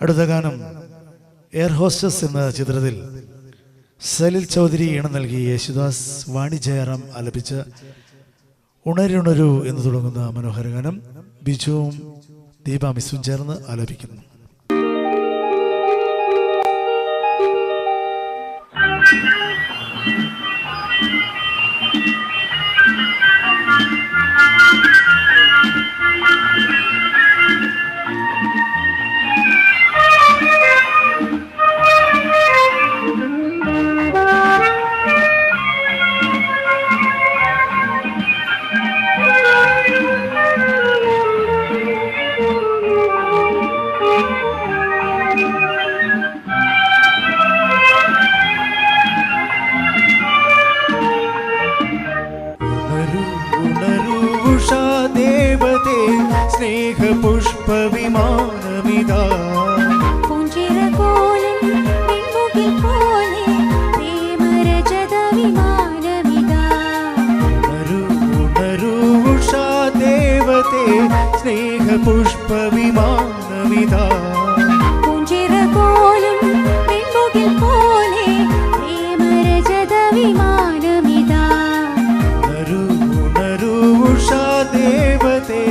അടുത്ത ഗാനം air hostess എന്ന ചിത്രത്തിൽ സലിൽ ചൗധരി ഈണം നൽകി യേശുദാസ് വാണി ജയറാം ആലപിച്ച ഉണരുണരു എന്ന് തുടങ്ങുന്ന മനോഹര ഗാനം ബിജുവും ദീപ മിസ്സും ചേർന്ന് ആലപിക്കുന്നു. ദേവതേ സ്നേഹ പുഷ്പ വിമാനമിതാ പുഞ്ചിരകോലം പെൺമുകിൽ പോലെ പ്രേമരജത വിമാനമിതാ ഉണരൂ ഉഷാ ദേവതേ സ്നേഹ പുഷ്പ വിമാനമിതാ പുഞ്ചിരകോലം പെൺമുകിൽ പോലെ പ്രേമരജത വിമാനമിതാ ഉണരൂ ഉഷാ ദേവതേ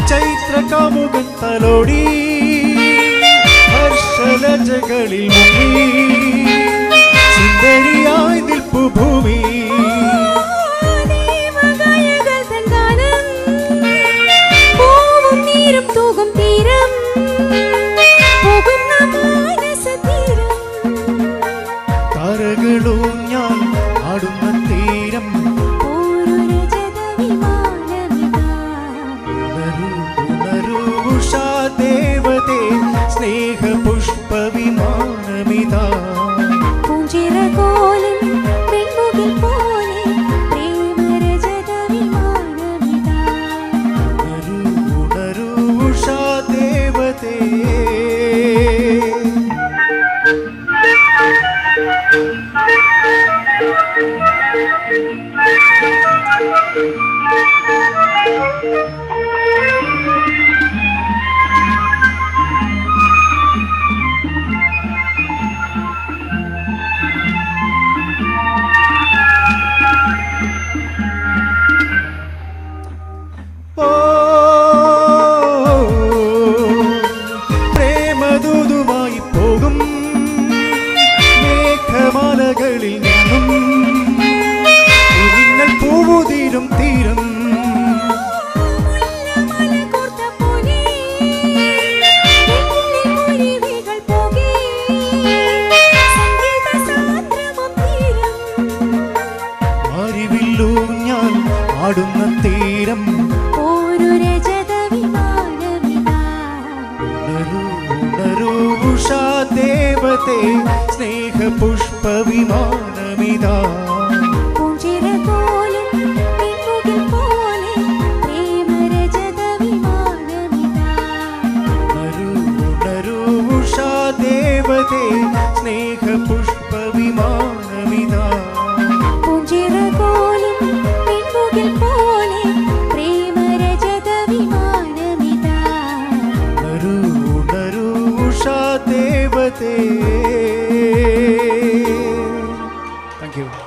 ചൈത്രകാമുകൻ തലോടി ഹർഷലജകളിൽ മുങ്ങി സുന്ദരിയായി നിൽപ്പു ഭൂമി താരകളൂഞ്ഞാൽ ആടുന്ന തീരം ഉഷാ ദേവതേ സ്നേഹ പുഷ്പ വിമാനമിതാ പുഞ്ചിരകോലം പെൺമുകിൽ പോലെ പ്രേമരജത വിമാനമിതാ ഉണരൂ ഉഷാ ദേവതേ പ്രേമദൂതുമായി പോകും മേഘമാലകളിൽ നിന്നും മിന്നൽ പൂവുതീരും തീരം അറിവില്ലൂഞ്ഞാൽ ആടുന്ന തീരം ഉണരൂ ഉഷാ ദേവതേ സ്നേഹ പുഷ്പ വിമാനമിതാ പുഞ്ചിരകോലം പെൺമുകിൽ പോലെ പ്രേമരജത വിമാനമിതാ ഉണരൂ ഉഷാ ദേവതേ സ്നേഹ പുഷ്പ വിമാനമിതാ പുഞ്ചിരകോലം പെൺമുകിൽ പോലെ പ്രേമരജത വിമാനമിതാ ഉണരൂ ഉഷാ ദേവതേ. Thank you.